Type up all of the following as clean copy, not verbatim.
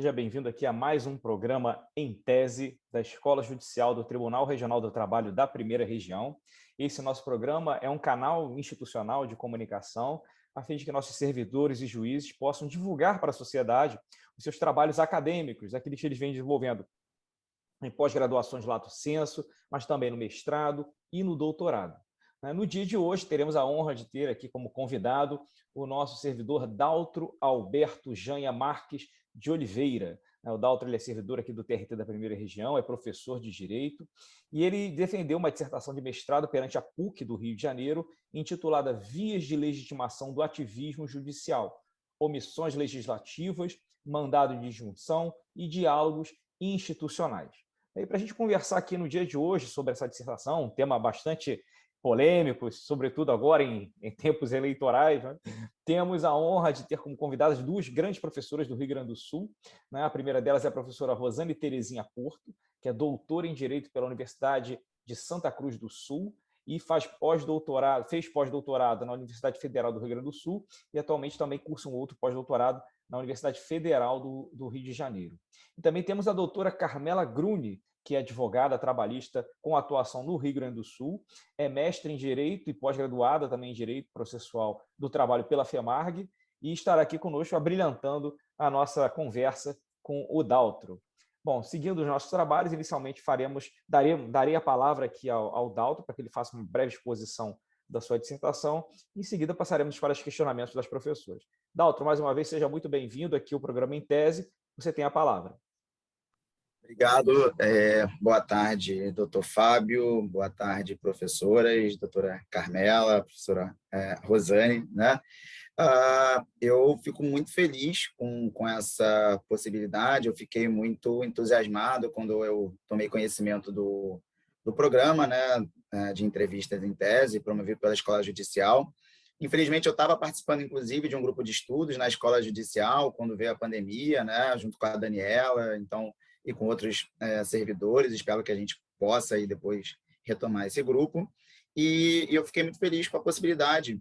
Seja bem-vindo aqui a mais um programa Em Tese da Escola Judicial do Tribunal Regional do Trabalho da Primeira Região. Esse nosso programa é um canal institucional de comunicação a fim de que nossos servidores e juízes possam divulgar para a sociedade os seus trabalhos acadêmicos, aqueles que eles vêm desenvolvendo em pós-graduações lato sensu, mas também no mestrado e no doutorado. No dia de hoje, teremos a honra de ter aqui como convidado o nosso servidor Daltro Alberto Janha Marques de Oliveira. O Daltro ele é servidor aqui do TRT da Primeira Região, é professor de Direito, e ele defendeu uma dissertação de mestrado perante a PUC do Rio de Janeiro, intitulada Vias de Legitimação do Ativismo Judicial, Omissões Legislativas, Mandado de Injunção e Diálogos Institucionais. E para a gente conversar aqui no dia de hoje sobre essa dissertação, um tema bastante polêmico, sobretudo agora em tempos eleitorais, né? Temos a honra de ter como convidadas duas grandes professoras do Rio Grande do Sul. Né? A primeira delas é a professora Rosane Terezinha Porto, que é doutora em Direito pela Universidade de Santa Cruz do Sul e fez pós-doutorado na Universidade Federal do Rio Grande do Sul e atualmente também cursa um outro pós-doutorado na Universidade Federal do Rio de Janeiro. E também temos a doutora Carmela Gruni, que é advogada trabalhista com atuação no Rio Grande do Sul, é mestre em Direito e pós-graduada também em Direito Processual do Trabalho pela FEMARG e estará aqui conosco abrilhantando a nossa conversa com o Daltro. Bom, seguindo os nossos trabalhos, inicialmente darei a palavra aqui ao Daltro para que ele faça uma breve exposição da sua dissertação. Em seguida, passaremos para os questionamentos das professoras. Daltro, mais uma vez, seja muito bem-vindo aqui ao programa Em Tese. Você tem a palavra. Obrigado. Boa tarde, doutor Fábio. Boa tarde, professoras, doutora Carmela, professora Rosane. Né? Eu fico muito feliz com essa possibilidade. Eu fiquei muito entusiasmado quando eu tomei conhecimento do programa, né, de entrevistas em tese, promovido pela Escola Judicial. Infelizmente, eu estava participando, inclusive, de um grupo de estudos na Escola Judicial, quando veio a pandemia, né, junto com a Daniela, e com outros servidores. Espero que a gente possa aí depois retomar esse grupo. E eu fiquei muito feliz com a possibilidade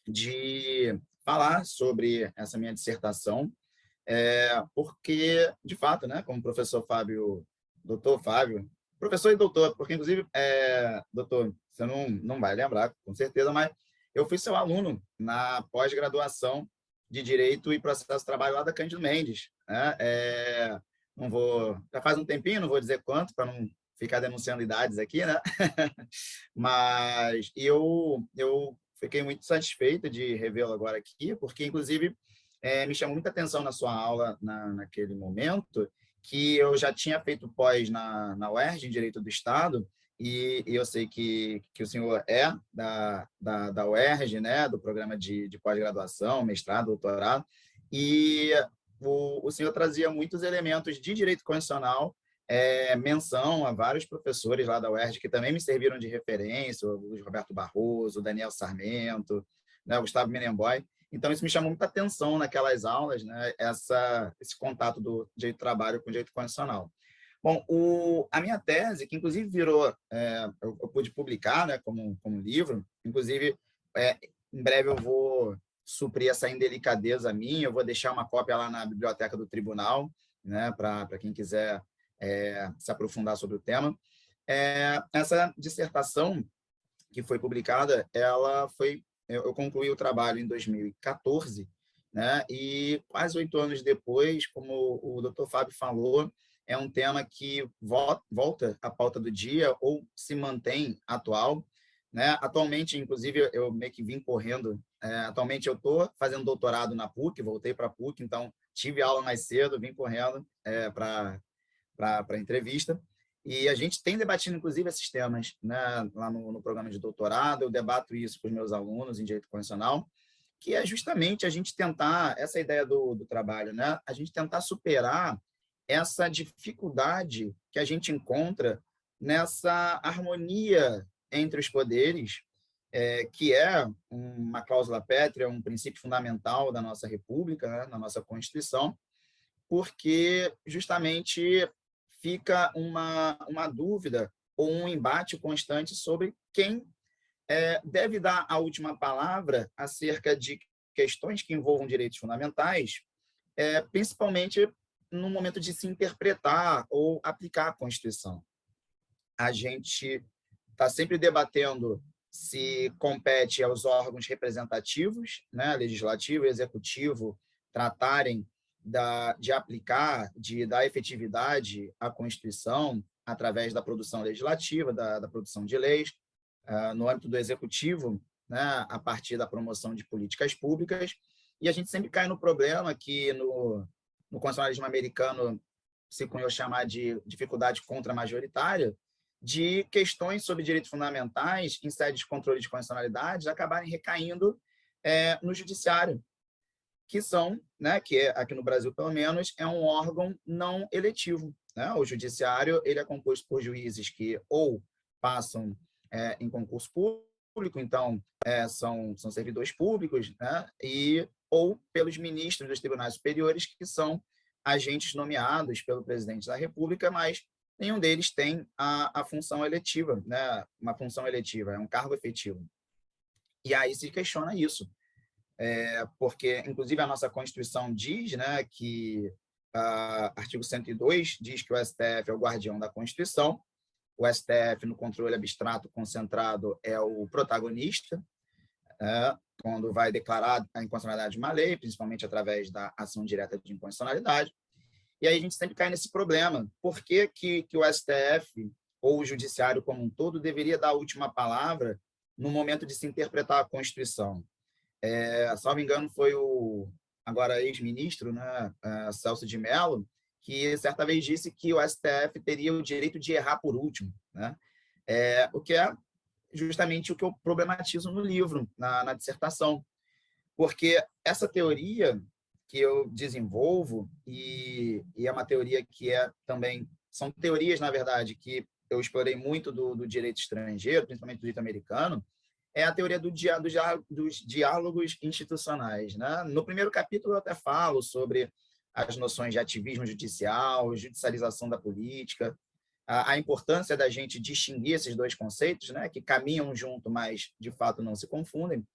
de falar sobre essa minha dissertação, porque, de fato, né, como o professor Fábio, doutor Fábio, professor e doutor, porque, inclusive, doutor, você não vai lembrar, com certeza, mas eu fui seu aluno na pós-graduação de Direito e Processo de Trabalho lá da Cândido Mendes. Né? Não vou, já faz um tempinho, não vou dizer quanto, para não ficar denunciando idades aqui, né? Mas eu fiquei muito satisfeito de revê-lo agora aqui, porque, inclusive, me chamou muita atenção na sua aula naquele momento, que eu já tinha feito pós na UERJ, em Direito do Estado, e eu sei que o senhor é da UERJ, né, do programa de pós-graduação, mestrado, doutorado, e o senhor trazia muitos elementos de direito constitucional, menção a vários professores lá da UERJ que também me serviram de referência, o Luiz Roberto Barroso, o Daniel Sarmento, né, o Gustavo Menemboi. Então, isso me chamou muita atenção naquelas aulas, né, esse contato do direito do trabalho com o direito constitucional. Bom, a minha tese, que inclusive virou, eu pude publicar, né, como livro, inclusive, em breve eu vou suprir essa indelicadeza minha, eu vou deixar uma cópia lá na biblioteca do tribunal, né, para quem quiser se aprofundar sobre o tema. Essa dissertação que foi publicada, eu concluí o trabalho em 2014, né, e quase 8 anos depois, como o doutor Fábio falou, é um tema que volta à pauta do dia ou se mantém atual. Né? Atualmente, inclusive, eu meio que vim correndo. Atualmente, eu estou fazendo doutorado na PUC, voltei para a PUC, então tive aula mais cedo, vim correndo para a entrevista. E a gente tem debatido, inclusive, esses temas, né, lá no programa de doutorado. Eu debato isso com os meus alunos em Direito Constitucional, que é justamente a gente tentar, essa ideia do trabalho, né, a gente tentar superar essa dificuldade que a gente encontra nessa harmonia entre os poderes, que é uma cláusula pétrea, um princípio fundamental da nossa República, né, na nossa Constituição, porque justamente fica uma dúvida ou um embate constante sobre quem deve dar a última palavra acerca de questões que envolvam direitos fundamentais, principalmente no momento de se interpretar ou aplicar a Constituição. A gente está sempre debatendo se compete aos órgãos representativos, né, legislativo e executivo, tratarem de aplicar, de dar efetividade à Constituição através da produção legislativa, da produção de leis, no âmbito do executivo, né, a partir da promoção de políticas públicas, e a gente sempre cai no problema que no constitucionalismo americano se cunhou chamar de dificuldade contra-majoritária, de questões sobre direitos fundamentais em sede de controle de constitucionalidade acabarem recaindo no judiciário, que são, né, que aqui no Brasil, pelo menos, é um órgão não eletivo, né? O judiciário ele é composto por juízes que ou passam em concurso público, então são servidores públicos, né? Ou pelos ministros dos tribunais superiores, que são agentes nomeados pelo presidente da República, mas nenhum deles tem a função eletiva, né? Uma função eletiva, é um cargo efetivo. E aí se questiona isso, porque, inclusive, a nossa Constituição diz, né, que artigo 102 diz que o STF é o guardião da Constituição, o STF, no controle abstrato concentrado, é o protagonista, quando vai declarar a inconstitucionalidade de uma lei, principalmente através da ação direta de inconstitucionalidade. E aí a gente sempre cai nesse problema. Por que o STF, ou o judiciário como um todo, deveria dar a última palavra no momento de se interpretar a Constituição? Salvo engano, foi o agora ex-ministro, né, Celso de Mello, que certa vez disse que o STF teria o direito de errar por último, né? O que é justamente o que eu problematizo no livro, na dissertação, porque essa teoria que eu desenvolvo, e é uma teoria que também, são teorias, na verdade, que eu explorei muito do direito estrangeiro, principalmente do direito americano, é a teoria dos diálogos institucionais, né? No primeiro capítulo eu até falo sobre as noções de ativismo judicial, judicialização da política, a importância da gente distinguir esses dois conceitos, né, que caminham junto, mas de fato não se confundem.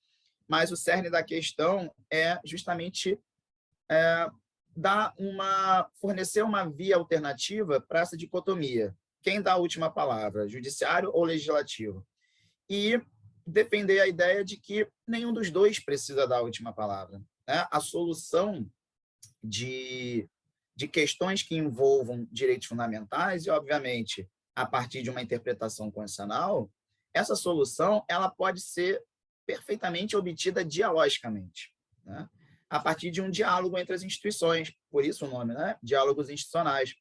Mas o cerne da questão é justamente fornecer uma via alternativa para essa dicotomia. Quem dá a última palavra, judiciário ou legislativo? E defender a ideia de que nenhum dos dois precisa dar a última palavra, né? A solução de questões que envolvam direitos fundamentais e, obviamente, a partir de uma interpretação constitucional, essa solução ela pode ser perfeitamente obtida dialogicamente, né? A partir de um diálogo entre as instituições, por isso o nome, né? Diálogos institucionais.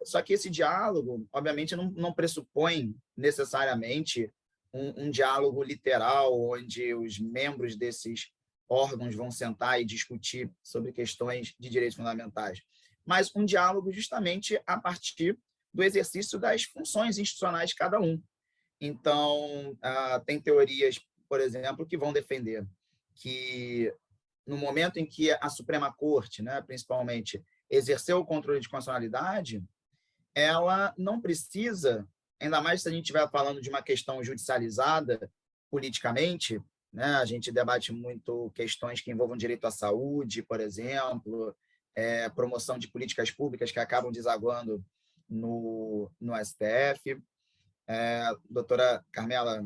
Só que esse diálogo, obviamente, não pressupõe necessariamente um diálogo literal, onde os membros desses órgãos vão sentar e discutir sobre questões de direitos fundamentais, mas um diálogo justamente a partir do exercício das funções institucionais de cada um. Então, tem teorias, por exemplo, que vão defender que, no momento em que a Suprema Corte, né, principalmente, exerceu o controle de constitucionalidade, ela não precisa, ainda mais se a gente estiver falando de uma questão judicializada politicamente, né? A gente debate muito questões que envolvam direito à saúde, por exemplo, promoção de políticas públicas que acabam desaguando no STF. Doutora Carmela,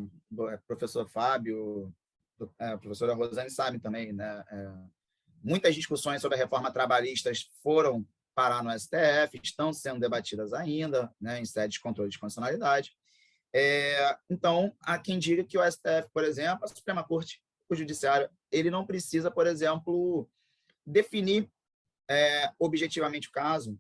professor Fábio, professora Rosane sabem também, né? Muitas discussões sobre a reforma trabalhista foram parar no STF, estão sendo debatidas ainda, né, em sede de controle de constitucionalidade. Então, há quem diga que o STF, por exemplo, a Suprema Corte, o Judiciário, ele não precisa, por exemplo, definir objetivamente o caso,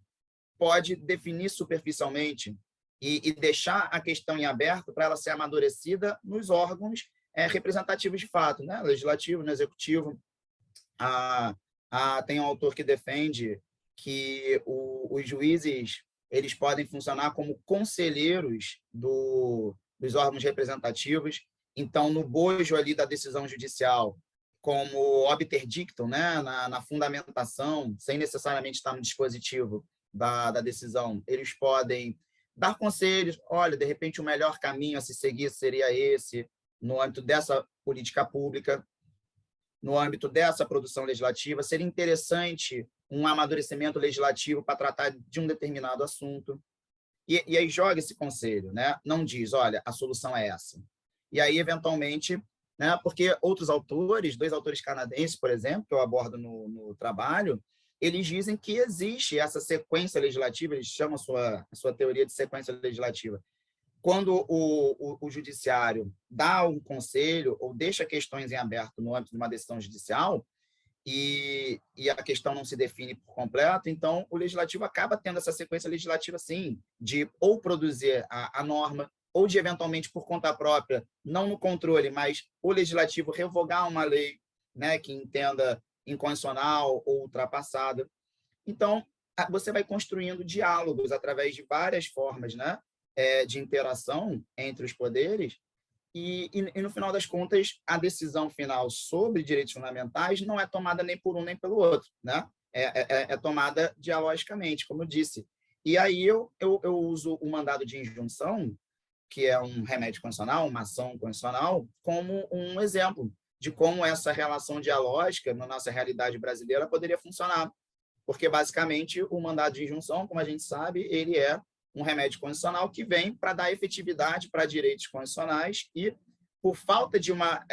pode definir superficialmente e deixar a questão em aberto para ela ser amadurecida nos órgãos representativos de fato, né? Legislativo, no Executivo. Tem um autor que defende que os juízes eles podem funcionar como conselheiros dos órgãos representativos. Então, no bojo ali da decisão judicial, como obter dictum, né, na fundamentação, sem necessariamente estar no dispositivo da decisão, eles podem dar conselhos. Olha, de repente, o melhor caminho a se seguir seria esse, no âmbito dessa política pública. no âmbito dessa produção legislativa, seria interessante um amadurecimento legislativo para tratar de um determinado assunto. E aí joga esse conselho, né? Não diz, olha, a solução é essa. E aí, eventualmente, né, porque outros autores, 2 autores canadenses, por exemplo, que eu abordo no trabalho, eles dizem que existe essa sequência legislativa, eles chamam a sua teoria de sequência legislativa. Quando o judiciário dá um conselho ou deixa questões em aberto no âmbito de uma decisão judicial, e a questão não se define por completo, então o legislativo acaba tendo essa sequência legislativa, sim, de ou produzir a norma, ou de, eventualmente, por conta própria, não no controle, mas o legislativo revogar uma lei, né, que entenda inconstitucional ou ultrapassada. Então, você vai construindo diálogos através de várias formas, né, de interação entre os poderes, e, no final das contas, a decisão final sobre direitos fundamentais não é tomada nem por um nem pelo outro, né? É tomada dialogicamente, como eu disse. E aí eu uso o mandado de injunção, que é um remédio constitucional, uma ação constitucional, como um exemplo de como essa relação dialógica, na nossa realidade brasileira, poderia funcionar. Porque, basicamente, o mandado de injunção, como a gente sabe, ele é um remédio constitucional que vem para dar efetividade para direitos constitucionais e, por falta de uma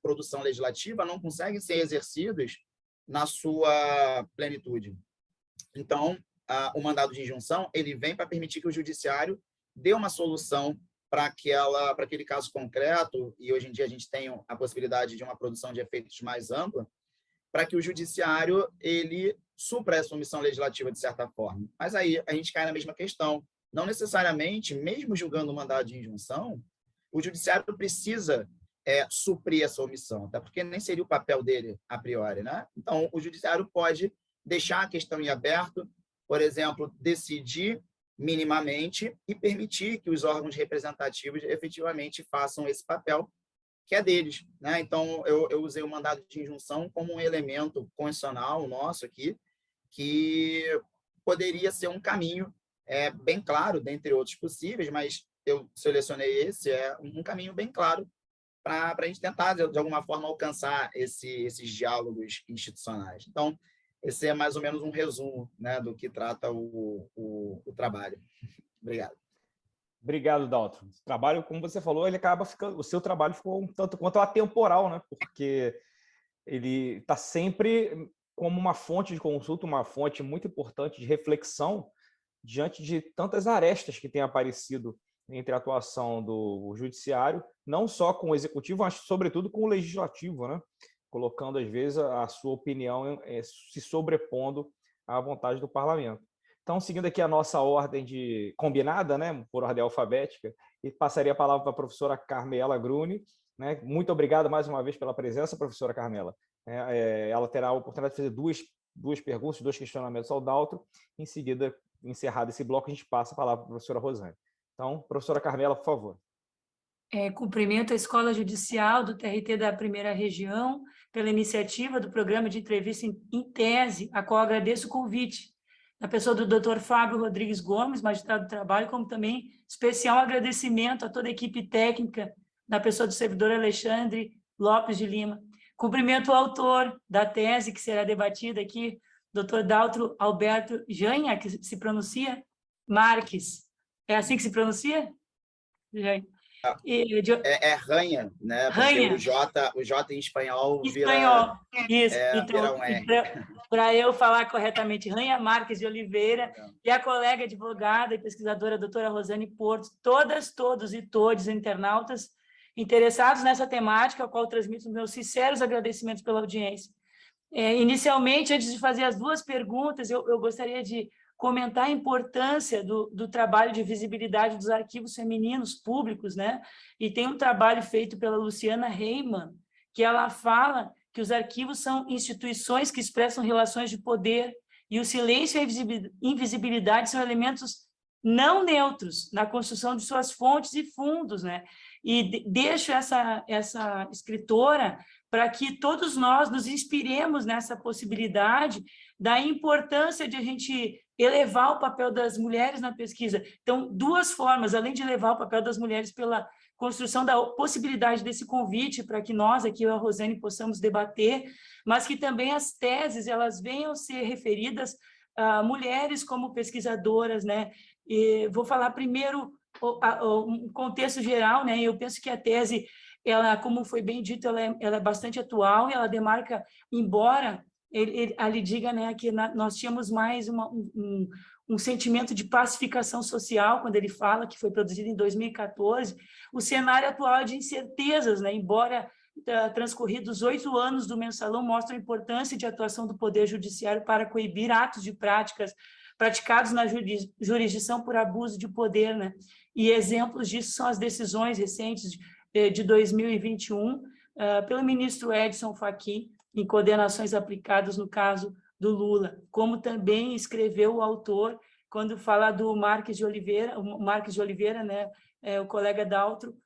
produção legislativa, não conseguem ser exercidos na sua plenitude. Então, o mandado de injunção ele vem para permitir que o judiciário dê uma solução para aquele caso concreto, e hoje em dia a gente tem a possibilidade de uma produção de efeitos mais ampla, para que o judiciário ele supra essa omissão legislativa de certa forma. Mas aí a gente cai na mesma questão. Não necessariamente, mesmo julgando o mandado de injunção, o judiciário precisa suprir essa omissão, até porque nem seria o papel dele a priori, né? Então, o judiciário pode deixar a questão em aberto, por exemplo, decidir minimamente e permitir que os órgãos representativos efetivamente façam esse papel que é deles, né? Então, eu usei o mandado de injunção como um elemento constitucional nosso aqui, que poderia ser um caminho bem claro, dentre outros possíveis, mas eu selecionei esse, um caminho bem claro para a gente tentar, de alguma forma, alcançar esses diálogos institucionais. Então, esse é mais ou menos um resumo, né, do que trata o trabalho. Obrigado. Obrigado, Daltro. O trabalho, como você falou, ele acaba ficando, o seu trabalho ficou um tanto quanto atemporal, né? Porque ele está sempre como uma fonte de consulta, uma fonte muito importante de reflexão diante de tantas arestas que têm aparecido entre a atuação do judiciário, não só com o executivo, mas sobretudo com o legislativo, né? Colocando, às vezes, a sua opinião se sobrepondo à vontade do parlamento. Então, seguindo aqui a nossa ordem combinada, né, por ordem alfabética, e passaria a palavra para a professora Carmela Gruni. Né? Muito obrigado mais uma vez pela presença, professora Carmela. Ela terá a oportunidade de fazer duas perguntas, 2 questionamentos ao Daltro. Em seguida, encerrado esse bloco, a gente passa a palavra para a professora Rosane. Então, professora Carmela, por favor. Cumprimento a Escola Judicial do TRT da Primeira Região pela iniciativa do programa de entrevista em tese, a qual agradeço o convite, na pessoa do Dr. Fábio Rodrigues Gomes, magistrado do trabalho, como também especial agradecimento a toda a equipe técnica, na pessoa do servidor Alexandre Lopes de Lima. Cumprimento o autor da tese que será debatida aqui, Dr. Daltro Alberto Janha, que se pronuncia Marques. É assim que se pronuncia? Janha. Ranha, né? Ranha. Porque o J em espanhol vira... Isso. Então, para eu falar corretamente, Ranha Marques de Oliveira, e a colega advogada e pesquisadora doutora Rosane Porto, todos e todos internautas interessados nessa temática, ao qual transmito meus sinceros agradecimentos pela audiência. Inicialmente, antes de fazer as 2 perguntas, eu gostaria de comentar a importância do trabalho de visibilidade dos arquivos femininos públicos, né? E tem um trabalho feito pela Luciana Reimann, que ela fala que os arquivos são instituições que expressam relações de poder e o silêncio e a invisibilidade são elementos não neutros na construção de suas fontes e fundos, né? E deixo essa escritora para que todos nós nos inspiremos nessa possibilidade da importância de a gente elevar o papel das mulheres na pesquisa. Então, duas formas, além de elevar o papel das mulheres pela construção da possibilidade desse convite para que nós, aqui eu e a Rosane, possamos debater, mas que também as teses elas venham ser referidas a mulheres como pesquisadoras, né? E vou falar primeiro um contexto geral, né? Eu penso que a tese, ela, como foi bem dito, ela é bastante atual e ela demarca, embora ele diga, né, que nós tínhamos mais um sentimento de pacificação social, quando ele fala que foi produzido em 2014, o cenário atual é de incertezas, né? Embora transcorridos 8 anos do mensalão mostram a importância de atuação do Poder Judiciário para coibir atos de práticas praticados na jurisdição por abuso de poder, né? E exemplos disso são as decisões recentes de 2021 pelo ministro Edson Fachin, em condenações aplicadas no caso do Lula, como também escreveu o autor quando fala do Marques de Oliveira, né, o colega Daltro,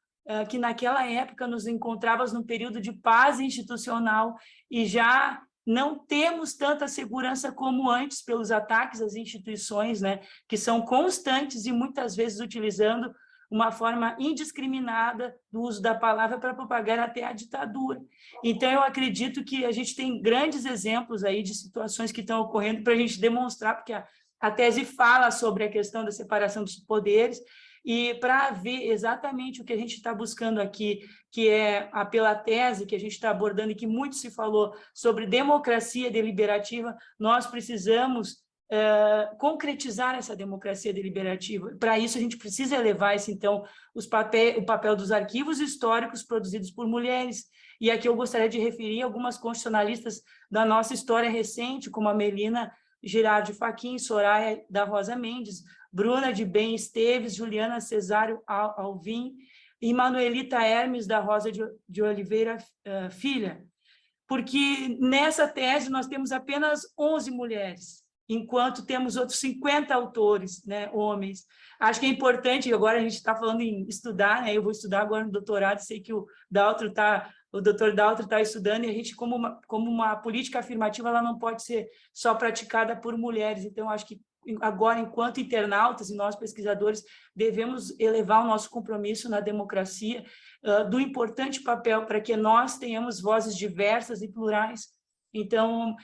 que naquela época nos encontrávamos num período de paz institucional e já não temos tanta segurança como antes pelos ataques às instituições, né, que são constantes e muitas vezes utilizando uma forma indiscriminada do uso da palavra para propagar até a ditadura. Então, eu acredito que a gente tem grandes exemplos aí de situações que estão ocorrendo para a gente demonstrar, porque a tese fala sobre a questão da separação dos poderes, e para ver exatamente o que a gente está buscando aqui, que é pela tese que a gente está abordando e que muito se falou sobre democracia deliberativa, nós precisamos concretizar essa democracia deliberativa. Para isso, a gente precisa elevar então, o papel dos arquivos históricos produzidos por mulheres. E aqui eu gostaria de referir algumas constitucionalistas da nossa história recente, como a Melina Girardi Fachin, Soraya da Rosa Mendes, Bruna de Bem Esteves, Juliana Cesário Alvim e Manuelita Hermes da Rosa de Oliveira Filha. Porque nessa tese nós temos apenas 11 mulheres, enquanto temos outros 50 autores, né, homens. Acho que é importante, agora a gente está falando em estudar, né, eu vou estudar agora no doutorado, sei que o doutor Daltro está estudando, e a gente, como uma política afirmativa, ela não pode ser só praticada por mulheres. Então, acho que agora, enquanto internautas e nós pesquisadores, devemos elevar o nosso compromisso na democracia, do importante papel para que nós tenhamos vozes diversas e plurais. Então,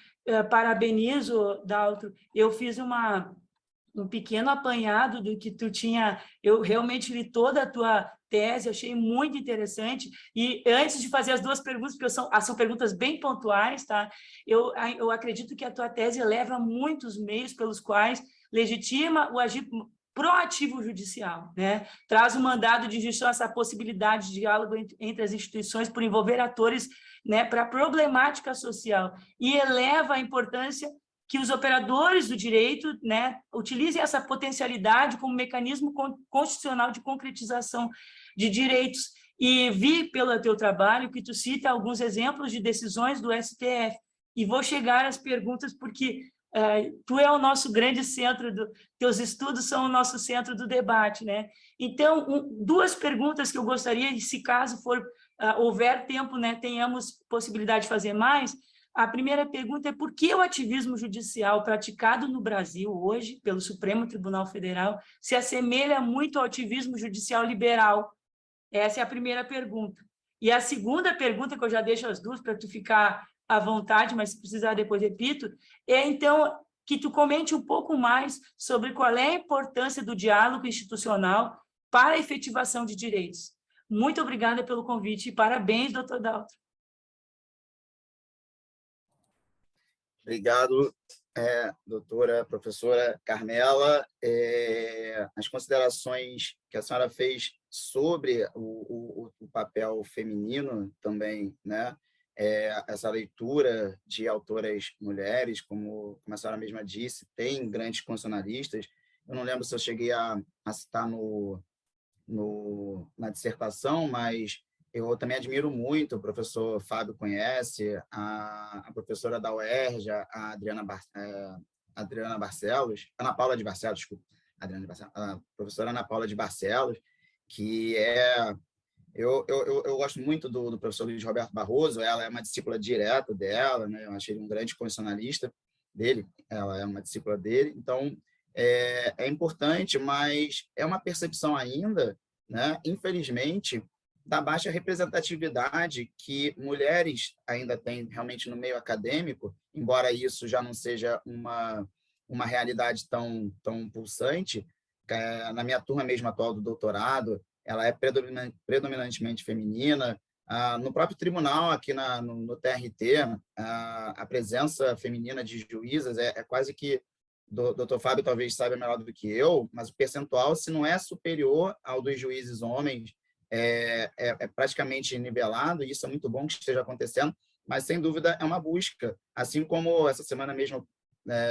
parabenizo, Daltro, eu fiz um pequeno apanhado do que tu tinha, eu realmente li toda a tua tese, achei muito interessante, e antes de fazer as duas perguntas, porque são perguntas bem pontuais, tá? Eu acredito que a tua tese leva muitos meios pelos quais legitima o agir proativo judicial, né? Traz o mandado de justiça, essa possibilidade de diálogo entre as instituições por envolver atores, né, para a problemática social, e eleva a importância que os operadores do direito, né, utilizem essa potencialidade como mecanismo constitucional de concretização de direitos. E vi pelo teu trabalho que tu cita alguns exemplos de decisões do STF, e vou chegar às perguntas porque tu é o nosso grande centro, teus estudos são o nosso centro do debate, né? Então, duas perguntas que eu gostaria, e se caso houver tempo, né, tenhamos possibilidade de fazer mais. A primeira pergunta é: por que o ativismo judicial praticado no Brasil hoje, pelo Supremo Tribunal Federal, se assemelha muito ao ativismo judicial liberal? Essa é a primeira pergunta. E a segunda pergunta, que eu já deixo as duas para tu ficar à vontade, mas se precisar depois repito, é então que tu comente um pouco mais sobre qual é a importância do diálogo institucional para a efetivação de direitos. Muito obrigada pelo convite e parabéns, doutor Daltro. Obrigado, doutora, professora Carmela. As considerações que a senhora fez sobre o papel feminino também, né? Essa leitura de autoras mulheres, como a senhora mesma disse, tem grandes constitucionalistas. Eu não lembro se eu cheguei a citar na dissertação, mas eu também admiro muito, o professor Fábio conhece, a professora da UERJ, a Adriana Barcelos, Ana Paula de Barcelos, desculpa, a professora Ana Paula de Barcelos, que eu gosto muito do professor Luiz Roberto Barroso, ela é uma discípula direta dela, né? Eu achei ele um grande constitucionalista dele, ela é uma discípula dele, então é importante, mas é uma percepção ainda, né, infelizmente, da baixa representatividade que mulheres ainda têm realmente no meio acadêmico, embora isso já não seja uma realidade tão pulsante. Na minha turma mesmo atual do doutorado, ela é predominantemente feminina. No próprio tribunal, aqui no TRT, a presença feminina de juízas é quase que, o doutor Fábio talvez saiba melhor do que eu, mas o percentual, se não é superior ao dos juízes homens, é praticamente nivelado, e isso é muito bom que esteja acontecendo, mas, sem dúvida, é uma busca. Assim como essa semana mesmo,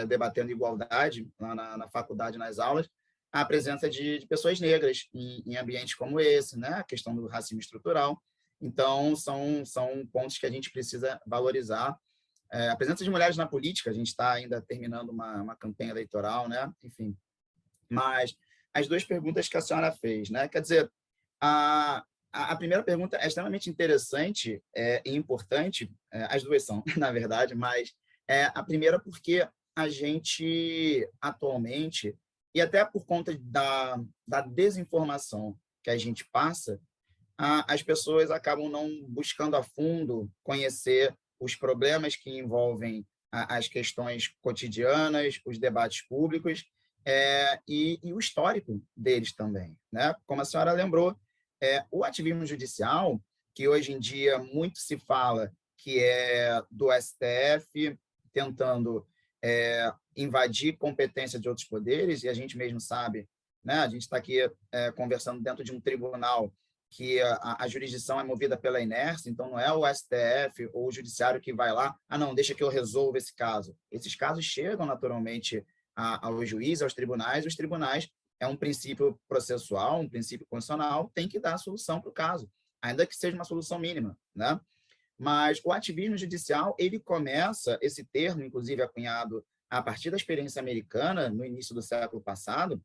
debatendo igualdade lá na faculdade, nas aulas, a presença de pessoas negras em ambientes como esse, né? A questão do racismo estrutural. Então, são pontos que a gente precisa valorizar. A presença de mulheres na política, a gente está ainda terminando uma campanha eleitoral, né? Enfim. Mas as duas perguntas que a senhora fez, né? Quer dizer, a primeira pergunta é extremamente interessante e importante, as duas são, na verdade, mas a primeira porque a gente, atualmente, e até por conta da desinformação que a gente passa, as pessoas acabam não buscando a fundo conhecer os problemas que envolvem as questões cotidianas, os debates públicos, e o histórico deles também, né? Como a senhora lembrou, o ativismo judicial, que hoje em dia muito se fala que é do STF tentando invadir competência de outros poderes, e a gente mesmo sabe, né? A gente está aqui conversando dentro de um tribunal que a jurisdição é movida pela inércia, então não é o STF ou o judiciário que vai lá, não, deixa que eu resolva esse caso. Esses casos chegam naturalmente ao juiz, aos tribunais. Os tribunais é um princípio processual, um princípio constitucional, tem que dar a solução para o caso, ainda que seja uma solução mínima, né? Mas o ativismo judicial, ele começa, esse termo, inclusive, acunhado a partir da experiência americana, no início do século passado,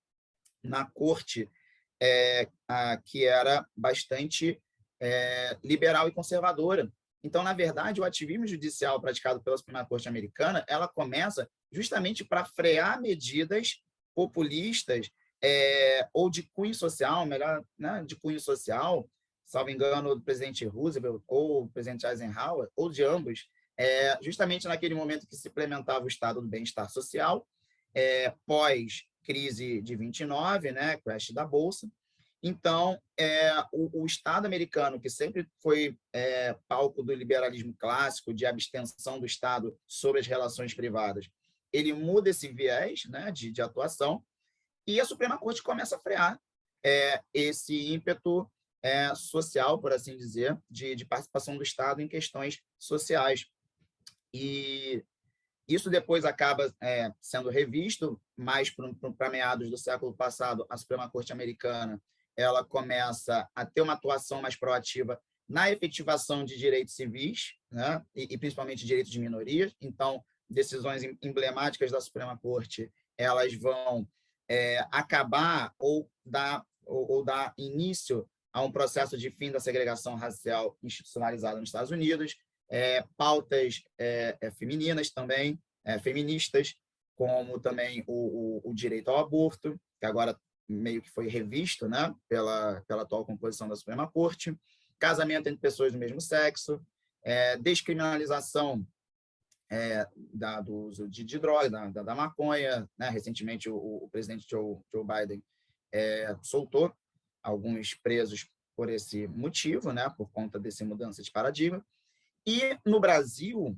na corte que era bastante liberal e conservadora. Então, na verdade, o ativismo judicial praticado pela Suprema Corte americana, ela começa justamente para frear medidas populistas ou de cunho social, melhor, né, de cunho social, salvo engano, do presidente Roosevelt ou do presidente Eisenhower, ou de ambos, justamente naquele momento que se implementava o estado do bem-estar social, pós-crise de 29, né, crash da Bolsa. Então, o Estado americano, que sempre foi palco do liberalismo clássico, de abstenção do Estado sobre as relações privadas, ele muda esse viés, né, de atuação, e a Suprema Corte começa a frear esse ímpeto social, por assim dizer, de participação do Estado em questões sociais. E isso depois acaba sendo revisto, mais para meados do século passado, a Suprema Corte americana ela começa a ter uma atuação mais proativa na efetivação de direitos civis, né, e principalmente direitos de minorias. Então, decisões emblemáticas da Suprema Corte, elas vão acabar ou dar início a um processo de fim da segregação racial institucionalizada nos Estados Unidos, pautas femininas também, feministas, como também o direito ao aborto, que agora meio que foi revisto, né, pela atual composição da Suprema Corte, casamento entre pessoas do mesmo sexo, descriminalização do uso de drogas, da maconha, né? Recentemente o presidente Joe Biden soltou alguns presos por esse motivo, né, por conta dessa mudança de paradigma. E no Brasil,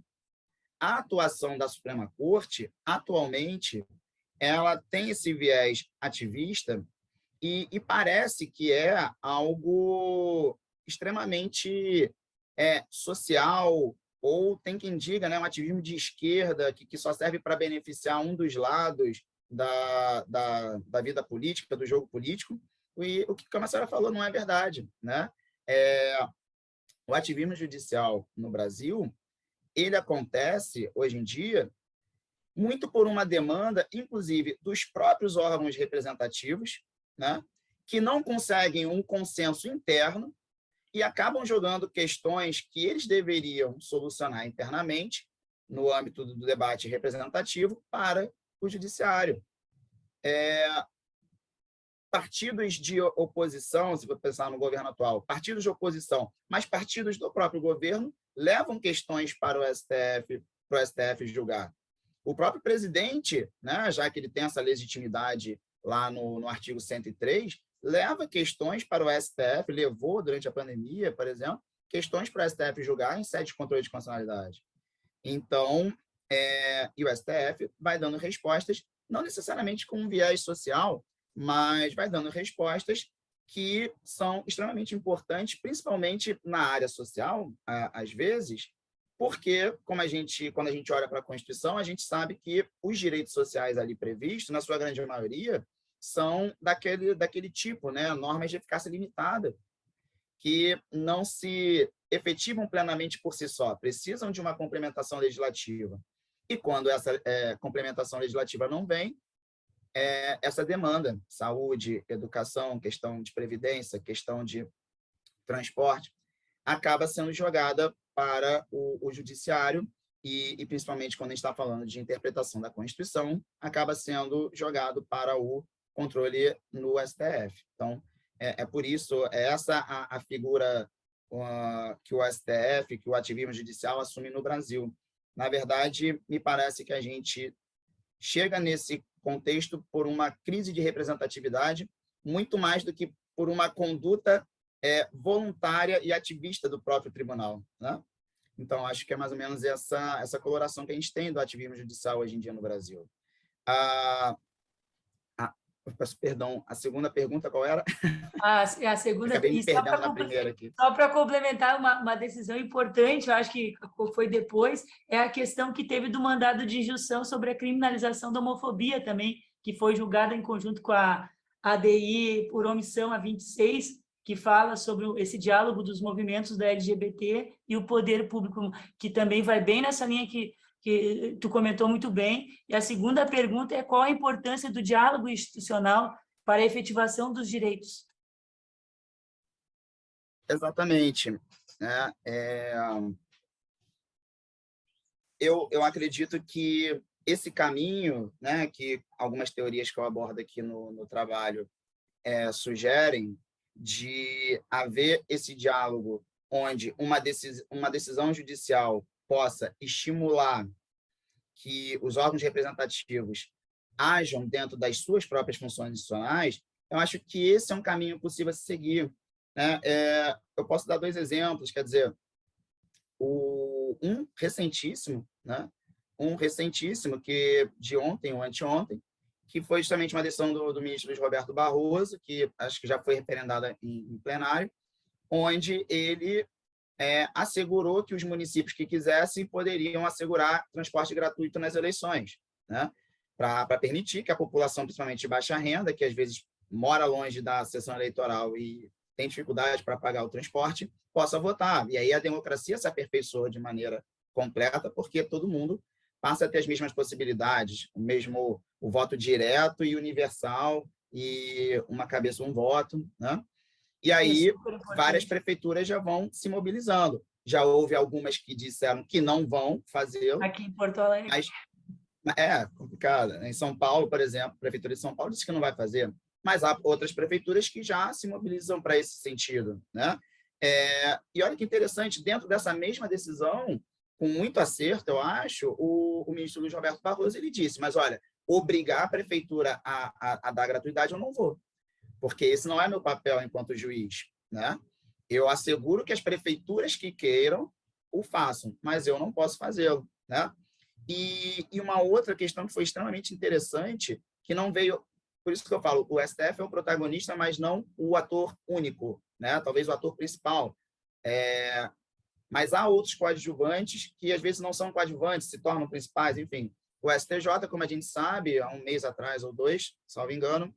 a atuação da Suprema Corte, atualmente, ela tem esse viés ativista e parece que é algo extremamente social, ou tem quem diga, né, um ativismo de esquerda que só serve para beneficiar um dos lados da vida política, do jogo político. E o que a senhora falou não é verdade, né? O ativismo judicial no Brasil, ele acontece, hoje em dia, muito por uma demanda, inclusive, dos próprios órgãos representativos, né, que não conseguem um consenso interno e acabam jogando questões que eles deveriam solucionar internamente, no âmbito do debate representativo, para o judiciário. partidos de oposição, se for pensar no governo atual, partidos de oposição, mas partidos do próprio governo levam questões para o STF julgar. O próprio presidente, né, já que ele tem essa legitimidade lá no artigo 103, leva questões para o STF, levou durante a pandemia, por exemplo, questões para o STF julgar em sede de controle de constitucionalidade. Então, e o STF vai dando respostas, não necessariamente com um viés social, mas vai dando respostas que são extremamente importantes, principalmente na área social, às vezes, porque, quando a gente olha para a Constituição, a gente sabe que os direitos sociais ali previstos, na sua grande maioria, são daquele tipo, né? Normas de eficácia limitada, que não se efetivam plenamente por si só, precisam de uma complementação legislativa. E quando essa complementação legislativa não vem, essa demanda, saúde, educação, questão de previdência, questão de transporte, acaba sendo jogada para o judiciário e principalmente quando a gente está falando de interpretação da Constituição, acaba sendo jogado para o controle no STF. Então, por isso, essa a figura que o STF, que o ativismo judicial assume no Brasil. Na verdade, me parece que a gente chega nesse contexto por uma crise de representatividade, muito mais do que por uma conduta voluntária e ativista do próprio tribunal, né? Então, acho que é mais ou menos essa coloração que a gente tem do ativismo judicial hoje em dia no Brasil. Perdão, a segunda pergunta qual era? A segunda, acabei me perdendo na primeira aqui. Só para complementar uma decisão importante, eu acho que foi depois, é a questão que teve do mandado de injunção sobre a criminalização da homofobia também, que foi julgada em conjunto com a ADI por omissão a 26, que fala sobre esse diálogo dos movimentos da LGBT e o poder público, que também vai bem nessa linha que tu comentou muito bem. E a segunda pergunta é qual a importância do diálogo institucional para a efetivação dos direitos? Exatamente. Né? Eu acredito que esse caminho, né, que algumas teorias que eu abordo aqui no trabalho sugerem, de haver esse diálogo onde uma decisão judicial possa estimular que os órgãos representativos ajam dentro das suas próprias funções institucionais, eu acho que esse é um caminho possível a se seguir. Né? Eu posso dar 2 exemplos, quer dizer, um recentíssimo, né? Que de ontem ou anteontem, que foi justamente uma decisão do ministro Luiz Roberto Barroso, que acho que já foi referendada em plenário, onde ele assegurou que os municípios que quisessem poderiam assegurar transporte gratuito nas eleições, né? Para permitir que a população, principalmente de baixa renda, que às vezes mora longe da sessão eleitoral e tem dificuldade para pagar o transporte, possa votar. E aí a democracia se aperfeiçoa de maneira completa, porque todo mundo passa a ter as mesmas possibilidades, o voto direto e universal, e uma cabeça, um voto, né? E aí várias prefeituras já vão se mobilizando. Já houve algumas que disseram que não vão fazê-lo. Aqui em Porto Alegre. Mas é complicado. Em São Paulo, por exemplo, a Prefeitura de São Paulo disse que não vai fazer. Mas há outras prefeituras que já se mobilizam para esse sentido, né? E olha que interessante, dentro dessa mesma decisão, com muito acerto, eu acho, o ministro Luiz Roberto Barroso, ele disse, mas olha, obrigar a prefeitura a dar gratuidade eu não vou, porque esse não é meu papel enquanto juiz, né? Eu asseguro que as prefeituras que queiram o façam, mas eu não posso fazê-lo, né? E uma outra questão que foi extremamente interessante, que não veio, por isso que eu falo, o STF é o protagonista, mas não o ator único, né? Talvez o ator principal. Mas há outros coadjuvantes que às vezes não são coadjuvantes, se tornam principais, enfim. O STJ, como a gente sabe, há 1 mês atrás ou 2, salvo engano,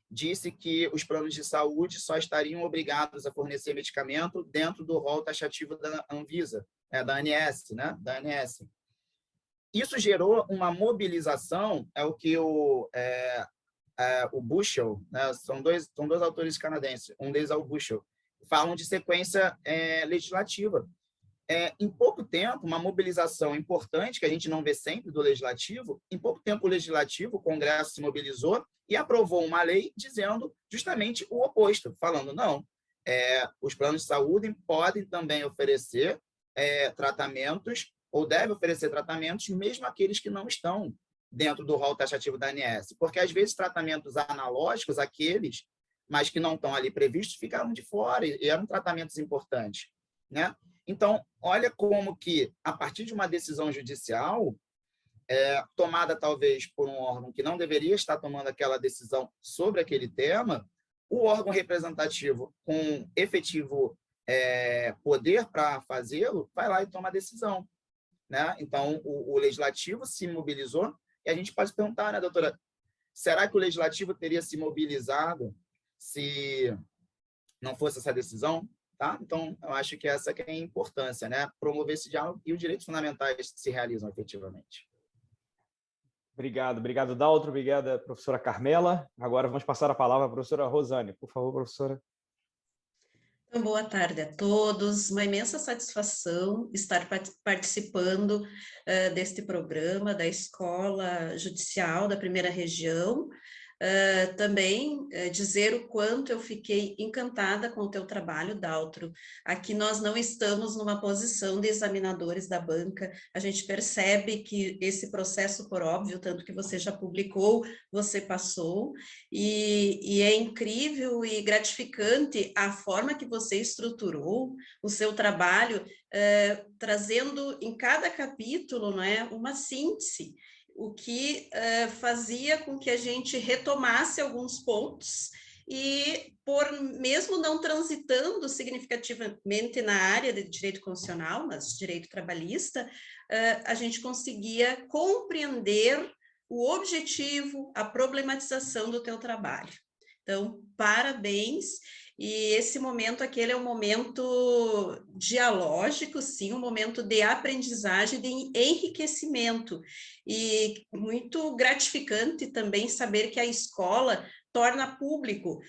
disse que os planos de saúde só estariam obrigados a fornecer medicamento dentro do rol taxativo da Anvisa, da ANS, né? Da ANS. Isso gerou uma mobilização, é o que o Bushell, né? São dois autores canadenses, um deles é o Bushell, falam de sequência legislativa. em pouco tempo, uma mobilização importante, que a gente não vê sempre do Legislativo, em pouco tempo o Legislativo, o Congresso se mobilizou e aprovou uma lei dizendo justamente o oposto, falando, não, os planos de saúde podem também oferecer tratamentos, ou devem oferecer tratamentos, mesmo aqueles que não estão dentro do rol taxativo da ANS, porque, às vezes, tratamentos analógicos, aqueles, mas que não estão ali previstos, ficaram de fora, e eram tratamentos importantes, né? Então, olha como que, a partir de uma decisão judicial, tomada talvez por um órgão que não deveria estar tomando aquela decisão sobre aquele tema, o órgão representativo com efetivo poder para fazê-lo, vai lá e toma a decisão, né? Então, o Legislativo se mobilizou, e a gente pode perguntar, né, doutora, será que o Legislativo teria se mobilizado se não fosse essa decisão? Tá? Então, eu acho que essa que é a importância, né? Promover esse diálogo e os direitos fundamentais se realizam efetivamente. Obrigado, Daltro. Obrigada, professora Carmela. Agora vamos passar a palavra à professora Rosane. Por favor, professora. Então, boa tarde a todos. Uma imensa satisfação estar participando deste programa da Escola Judicial da Primeira Região. Também dizer o quanto eu fiquei encantada com o teu trabalho, Daltro. Aqui nós não estamos numa posição de examinadores da banca, a gente percebe que esse processo, por óbvio, tanto que você já publicou, você passou, e é incrível e gratificante a forma que você estruturou o seu trabalho, trazendo em cada capítulo, não é, uma síntese, o que fazia com que a gente retomasse alguns pontos e, mesmo não transitando significativamente na área de direito constitucional, mas direito trabalhista, a gente conseguia compreender o objetivo, a problematização do teu trabalho. Então, parabéns. E esse momento aqui é um momento dialógico, sim, um momento de aprendizagem, de enriquecimento. E muito gratificante também saber que a escola torna público,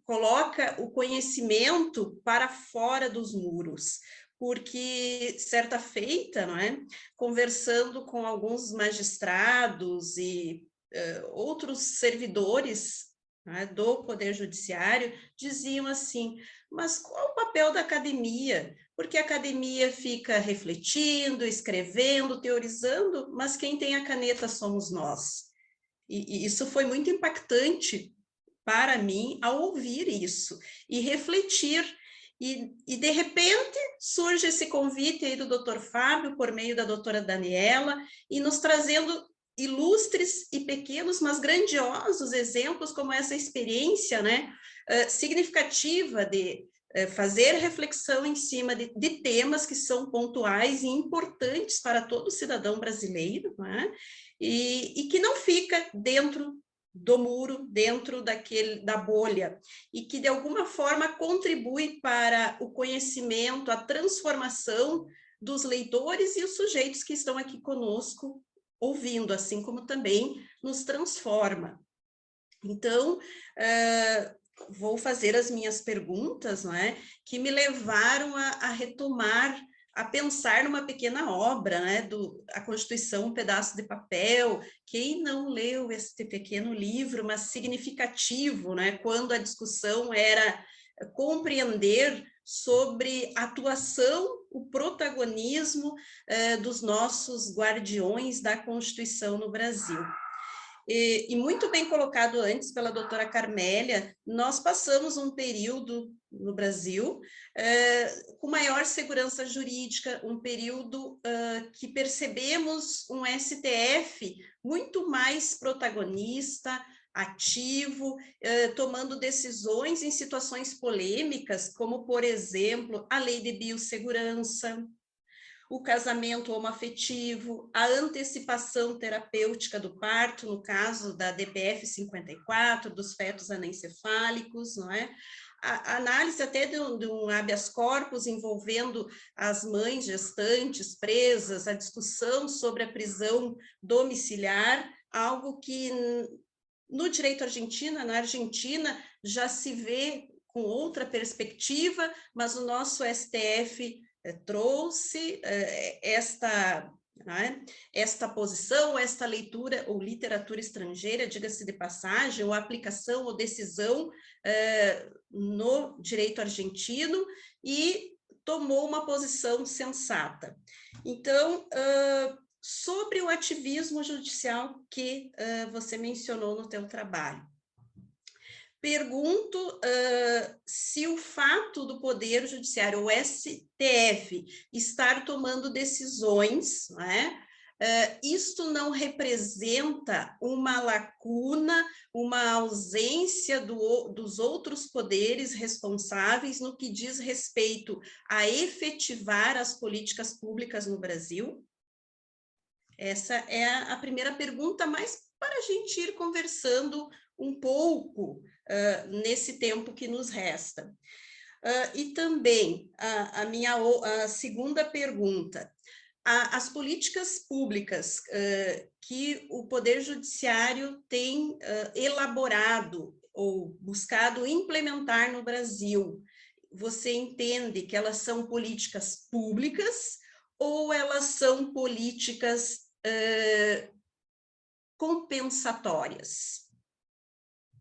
coloca o conhecimento para fora dos muros. Porque, certa feita, não é? Conversando com alguns magistrados e outros servidores, né, do Poder Judiciário, diziam assim, mas qual o papel da academia? Porque a academia fica refletindo, escrevendo, teorizando, mas quem tem a caneta somos nós. E isso foi muito impactante para mim ao ouvir isso e refletir. E de repente surge esse convite aí do Dr. Fábio, por meio da doutora Daniela, e nos trazendo ilustres e pequenos, mas grandiosos exemplos, como essa experiência, né, significativa de fazer reflexão em cima de temas que são pontuais e importantes para todo cidadão brasileiro, né, e que não fica dentro do muro, dentro da bolha, e que de alguma forma contribui para o conhecimento, a transformação dos leitores e os sujeitos que estão aqui conosco ouvindo, assim como também nos transforma. Então, vou fazer as minhas perguntas, não é, que me levaram a retomar, a pensar numa pequena obra, né, a Constituição, um pedaço de papel. Quem não leu este pequeno livro, mas significativo, né, quando a discussão era compreender sobre a atuação, o protagonismo dos nossos guardiões da Constituição no Brasil. E muito bem colocado antes pela doutora Carmélia, nós passamos um período no Brasil com maior segurança jurídica, um período que percebemos um STF muito mais protagonista, ativo, tomando decisões em situações polêmicas, como, por exemplo, a lei de biossegurança, o casamento homoafetivo, a antecipação terapêutica do parto, no caso da DPF 54, dos fetos anencefálicos, não é? A análise até de um habeas corpus envolvendo as mães gestantes presas, a discussão sobre a prisão domiciliar, algo que no direito argentino, na Argentina, já se vê com outra perspectiva, mas o nosso STF trouxe esta posição, esta leitura ou literatura estrangeira, diga-se de passagem, ou aplicação ou decisão no direito argentino e tomou uma posição sensata. Então, sobre o ativismo judicial que você mencionou no teu trabalho, pergunto se o fato do Poder Judiciário, o STF, estar tomando decisões, né, isto não representa uma lacuna, uma ausência dos outros poderes responsáveis no que diz respeito a efetivar as políticas públicas no Brasil? Essa é a primeira pergunta, mas para a gente ir conversando um pouco nesse tempo que nos resta. E também, a segunda pergunta, as políticas públicas que o Poder Judiciário tem elaborado ou buscado implementar no Brasil, você entende que elas são políticas públicas ou elas são políticas compensatórias?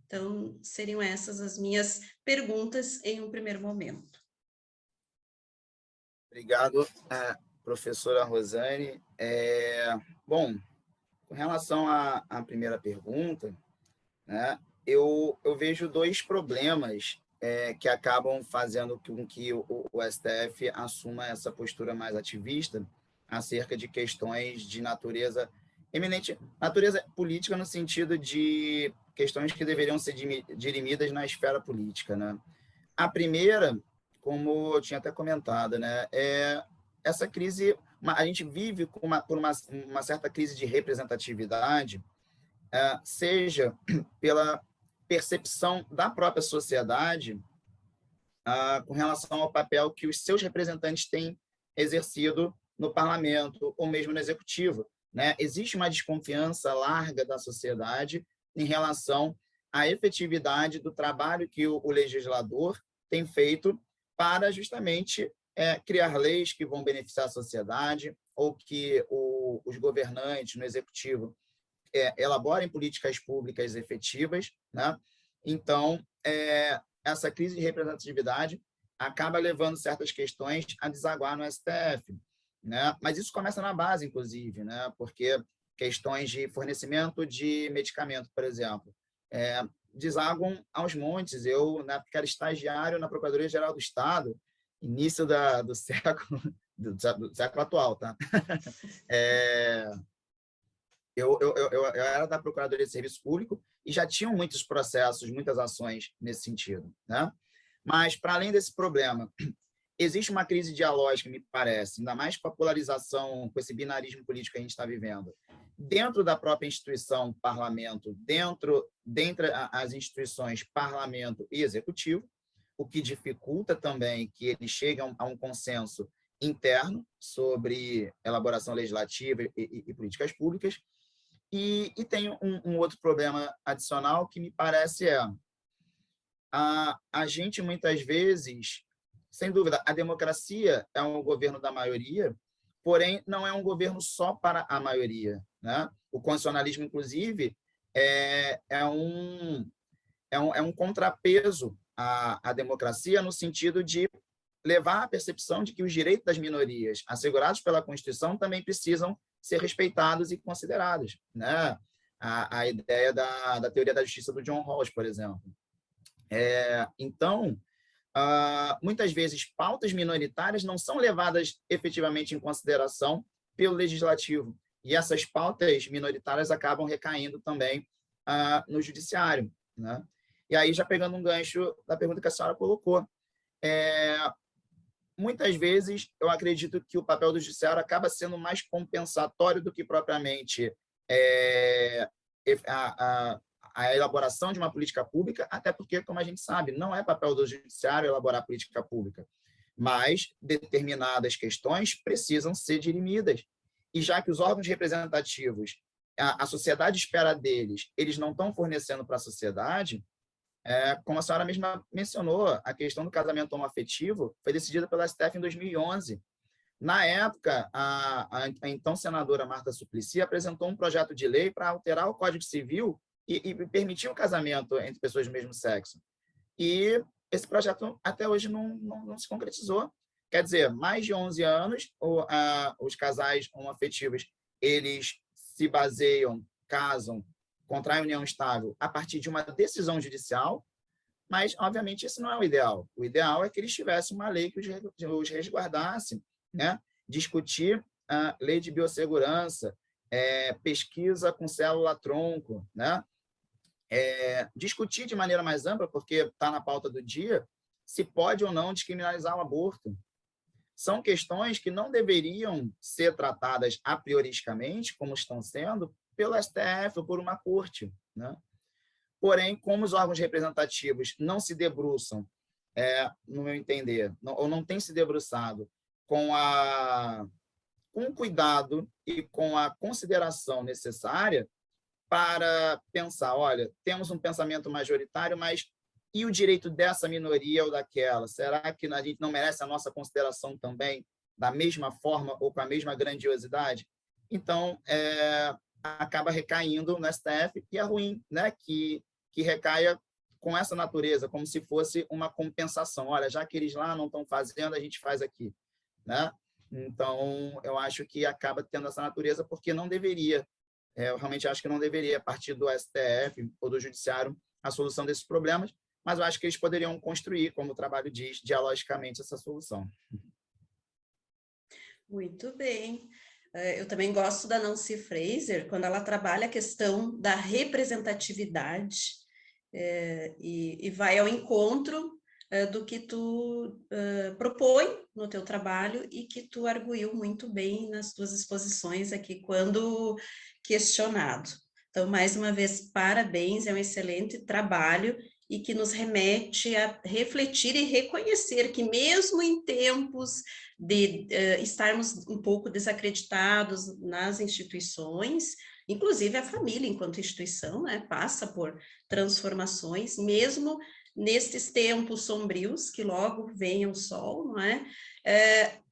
Então, seriam essas as minhas perguntas em um primeiro momento. Obrigado, professora Rosane. Bom, com relação à primeira pergunta, né, eu vejo dois problemas que acabam fazendo com que o STF assuma essa postura mais ativista acerca de questões de natureza política, no sentido de questões que deveriam ser dirimidas na esfera política, né? A primeira, como eu tinha até comentado, né, essa crise, a gente vive por uma certa crise de representatividade, seja pela percepção da própria sociedade com relação ao papel que os seus representantes têm exercido no parlamento ou mesmo no executivo, né? Existe uma desconfiança larga da sociedade em relação à efetividade do trabalho que o legislador tem feito para justamente criar leis que vão beneficiar a sociedade, ou que os governantes no executivo elaborem políticas públicas efetivas, né? Então, essa crise de representatividade acaba levando certas questões a desaguar no STF, né? Mas isso começa na base, inclusive, né? Porque questões de fornecimento de medicamento, por exemplo, desaguam aos montes. Eu, na época, era estagiário na Procuradoria-Geral do Estado, início do século atual, tá? Eu era da Procuradoria de Serviço Público e já tinham muitos processos, muitas ações nesse sentido, né? Mas, para além desse problema, existe uma crise dialógica, me parece, ainda mais com a polarização, com esse binarismo político que a gente está vivendo, dentro da própria instituição parlamento, dentre as instituições parlamento e executivo, o que dificulta também que eles cheguem a um consenso interno sobre elaboração legislativa e políticas públicas. E tem um outro problema adicional que me parece a gente, muitas vezes, sem dúvida, a democracia é um governo da maioria, porém, não é um governo só para a maioria, né? O constitucionalismo, inclusive, é um contrapeso à democracia, no sentido de levar à percepção de que os direitos das minorias assegurados pela Constituição também precisam ser respeitados e considerados, né? A ideia da teoria da justiça do John Rawls, por exemplo. Então, muitas vezes, pautas minoritárias não são levadas efetivamente em consideração pelo legislativo, e essas pautas minoritárias acabam recaindo também no judiciário, né? E aí, já pegando um gancho da pergunta que a senhora colocou, muitas vezes eu acredito que o papel do judiciário acaba sendo mais compensatório do que propriamente a elaboração de uma política pública, até porque, como a gente sabe, não é papel do judiciário elaborar política pública, mas determinadas questões precisam ser dirimidas. E já que os órgãos representativos, a sociedade espera deles, eles não estão fornecendo para a sociedade, como a senhora mesma mencionou, a questão do casamento homoafetivo foi decidida pela STF em 2011. Na época, a então senadora Marta Suplicy apresentou um projeto de lei para alterar o Código Civil e permitir o casamento entre pessoas do mesmo sexo. E esse projeto até hoje não se concretizou. Quer dizer, mais de 11 anos, os casais homoafetivos, eles se baseiam, casam, contraem união estável a partir de uma decisão judicial, mas, obviamente, esse não é o ideal. O ideal é que eles tivessem uma lei que os resguardasse, né? Discutir a lei de biossegurança, pesquisa com célula-tronco, né? Discutir de maneira mais ampla, porque está na pauta do dia, se pode ou não descriminalizar o aborto. São questões que não deveriam ser tratadas a prioristicamente, como estão sendo, pelo STF ou por uma corte, né? Porém, como os órgãos representativos não se debruçam, no meu entender, ou não têm se debruçado com o cuidado e com a consideração necessária para pensar, olha, temos um pensamento majoritário, mas e o direito dessa minoria ou daquela? Será que a gente não merece a nossa consideração também da mesma forma ou com a mesma grandiosidade? Então, acaba recaindo no STF, e é ruim, né, que recaia com essa natureza, como se fosse uma compensação. Olha, já que eles lá não estão fazendo, a gente faz aqui, né? Então, eu acho que acaba tendo essa natureza, porque não deveria, eu realmente acho que não deveria partir do STF ou do Judiciário a solução desses problemas, mas eu acho que eles poderiam construir, como o trabalho diz, dialogicamente essa solução. Muito bem. Eu também gosto da Nancy Fraser, quando ela trabalha a questão da representatividade e vai ao encontro do que tu propõe no teu trabalho e que tu arguiu muito bem nas tuas exposições aqui quando questionado. Então, mais uma vez, parabéns, é um excelente trabalho e que nos remete a refletir e reconhecer que mesmo em tempos de estarmos um pouco desacreditados nas instituições, inclusive a família enquanto instituição, né, passa por transformações, mesmo nestes tempos sombrios, que logo venha o sol, não é?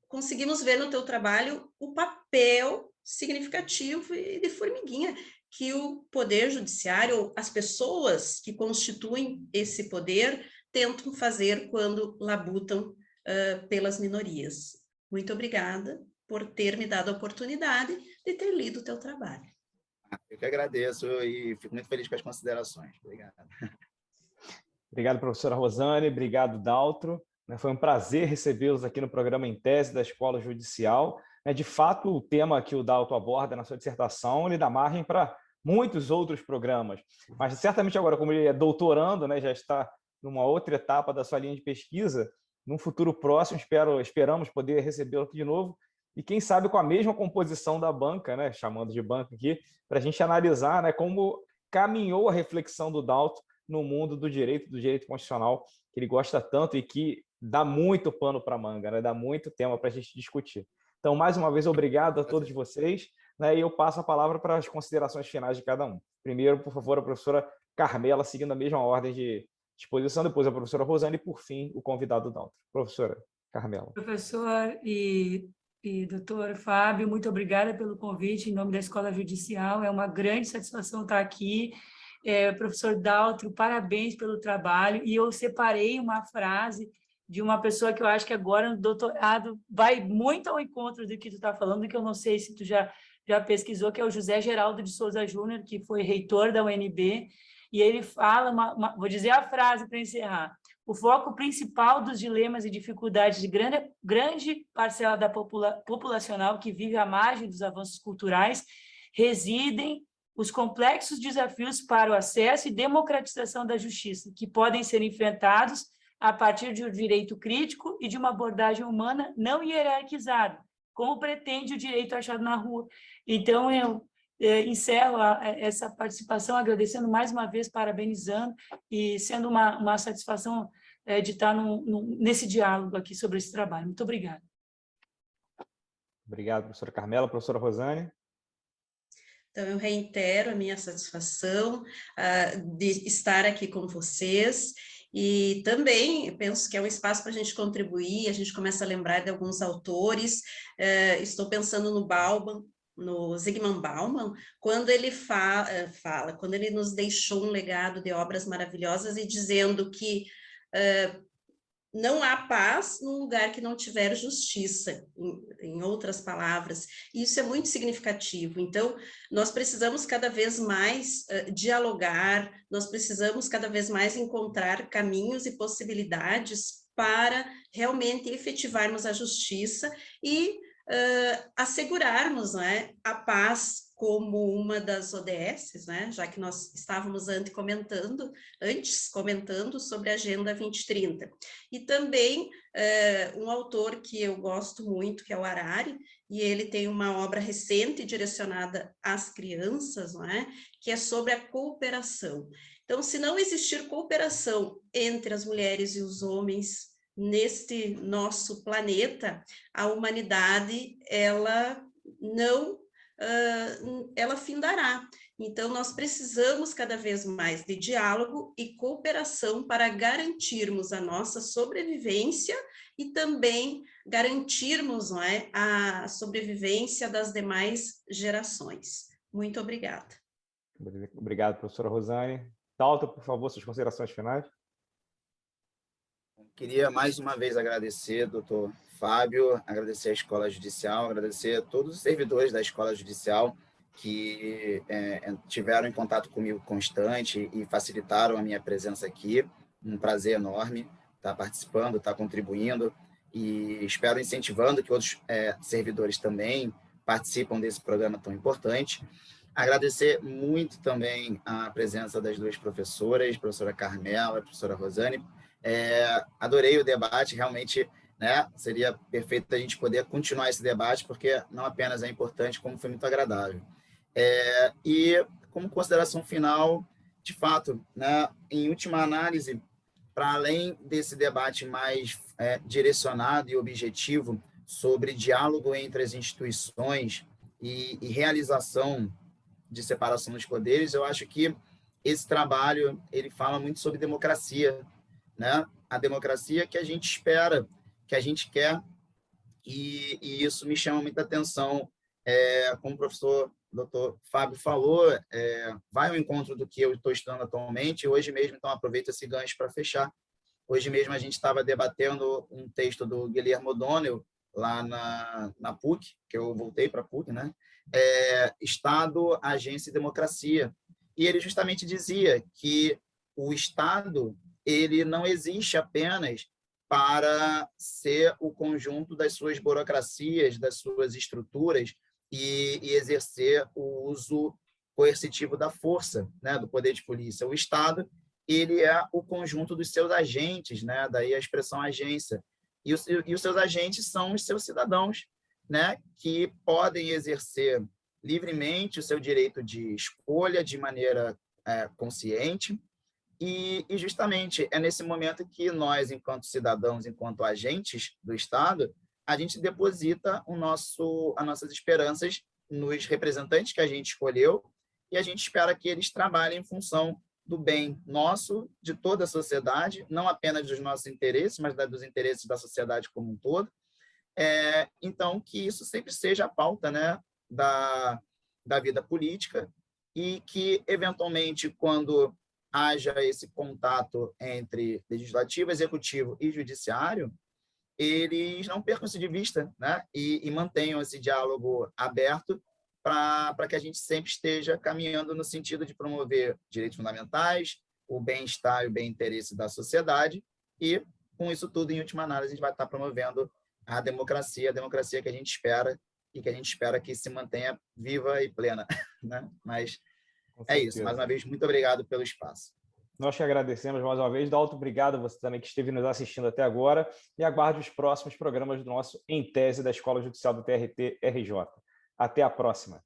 Conseguimos ver no teu trabalho o papel significativo e de formiguinha que o Poder Judiciário, as pessoas que constituem esse poder, tentam fazer quando labutam pelas minorias. Muito obrigada por ter me dado a oportunidade de ter lido o teu trabalho. Eu que agradeço e fico muito feliz com as considerações. Obrigado. Obrigado, professora Rosane. Obrigado, Daltro. Foi um prazer recebê-los aqui no programa Em Tese da Escola Judicial. De fato, o tema que o Daltro aborda na sua dissertação, ele dá margem para muitos outros programas. Mas, certamente, agora, como ele é doutorando, já está numa outra etapa da sua linha de pesquisa, num futuro próximo, esperamos poder recebê-lo aqui de novo, e quem sabe com a mesma composição da banca, chamando de banca aqui, para a gente analisar como caminhou a reflexão do Daltro no mundo do direito constitucional, que ele gosta tanto e que dá muito pano para manga, dá muito tema para a gente discutir. Então, mais uma vez, obrigado a todos vocês, e eu passo a palavra para as considerações finais de cada um. Primeiro, por favor, a professora Carmela, seguindo a mesma ordem de exposição, depois a professora Rosane e, por fim, o convidado Daltro. Professora Carmela. Professor e doutor Fábio, muito obrigada pelo convite em nome da Escola Judicial, é uma grande satisfação estar aqui. Professor Daltro, parabéns pelo trabalho, e eu separei uma frase de uma pessoa que eu acho que agora no doutorado vai muito ao encontro do que tu está falando, que eu não sei se tu já pesquisou, que é o José Geraldo de Souza Júnior, que foi reitor da UNB, e ele fala, vou dizer a frase para encerrar: o foco principal dos dilemas e dificuldades de grande parcela da populacional que vive à margem dos avanços culturais residem os complexos desafios para o acesso e democratização da justiça, que podem ser enfrentados a partir de um direito crítico e de uma abordagem humana não hierarquizada, como pretende o direito achado na rua. Então, eu encerro essa participação agradecendo mais uma vez, parabenizando, e sendo uma satisfação de estar nesse diálogo aqui sobre esse trabalho. Muito obrigada. Obrigado, professora Carmela. Professora Rosane. Então, eu reitero a minha satisfação de estar aqui com vocês, e também penso que é um espaço para a gente contribuir, a gente começa a lembrar de alguns autores, estou pensando no Bauman, no Zygmunt Bauman, quando ele quando ele nos deixou um legado de obras maravilhosas e dizendo que não há paz num lugar que não tiver justiça, em outras palavras. E isso é muito significativo. Então, nós precisamos cada vez mais dialogar, nós precisamos cada vez mais encontrar caminhos e possibilidades para realmente efetivarmos a justiça e assegurarmos, né, a paz como uma das ODS, né, já que nós estávamos antes comentando sobre a Agenda 2030. E também um autor que eu gosto muito, que é o Harari, e ele tem uma obra recente direcionada às crianças, não é? Que é sobre a cooperação. Então, se não existir cooperação entre as mulheres e os homens neste nosso planeta, a humanidade, ela não ela findará. Então, nós precisamos cada vez mais de diálogo e cooperação para garantirmos a nossa sobrevivência e também garantirmos, não é, a sobrevivência das demais gerações. Muito obrigada. Obrigado, professora Rosane. Dalton, por favor, suas considerações finais. Queria mais uma vez agradecer, doutor Fábio, agradecer à Escola Judicial, agradecer a todos os servidores da Escola Judicial que tiveram em contato comigo constante e facilitaram a minha presença aqui. Um prazer enorme estar participando, estar contribuindo, e espero incentivando que outros servidores também participam desse programa tão importante. Agradecer muito também a presença das duas professoras, a professora Carmela, a professora Rosane. Adorei o debate, realmente, né, seria perfeito a gente poder continuar esse debate, porque não apenas é importante, como foi muito agradável. E como consideração final, de fato, né, em última análise, para além desse debate mais direcionado e objetivo sobre diálogo entre as instituições e realização de separação dos poderes, eu acho que esse trabalho ele fala muito sobre democracia, né? A democracia que a gente espera, que a gente quer, e isso me chama muita atenção. Como o professor doutor Fábio falou, vai ao encontro do que eu estou estudando atualmente. Hoje mesmo, então, aproveito esse gancho para fechar. Hoje mesmo a gente estava debatendo um texto do Guilherme O'Donnell, lá na PUC, que eu voltei para a PUC, né? Estado, Agência e Democracia. E ele justamente dizia que o Estado ele não existe apenas para ser o conjunto das suas burocracias, das suas estruturas e exercer o uso coercitivo da força, né, do poder de polícia. O Estado ele é o conjunto dos seus agentes, né, daí a expressão agência. E os seus agentes são os seus cidadãos, né, que podem exercer livremente o seu direito de escolha de maneira consciente. E justamente é nesse momento que nós, enquanto cidadãos, enquanto agentes do Estado, a gente deposita as nossas esperanças nos representantes que a gente escolheu, e a gente espera que eles trabalhem em função do bem nosso, de toda a sociedade, não apenas dos nossos interesses, mas dos interesses da sociedade como um todo. Então, que isso sempre seja a pauta, né, da vida política, e que, eventualmente, quando haja esse contato entre legislativo, executivo e judiciário, eles não percam isso de vista, né? E mantenham esse diálogo aberto para que a gente sempre esteja caminhando no sentido de promover direitos fundamentais, o bem-estar e o bem-interesse da sociedade, e, com isso tudo, em última análise, a gente vai estar promovendo a democracia que a gente espera, e que a gente espera que se mantenha viva e plena, né? Mas é isso. Mais uma vez, muito obrigado pelo espaço. Nós que agradecemos mais uma vez. Dalton, obrigado você também que esteve nos assistindo até agora, e aguarde os próximos programas do nosso Em Tese da Escola Judicial do TRT-RJ. Até a próxima.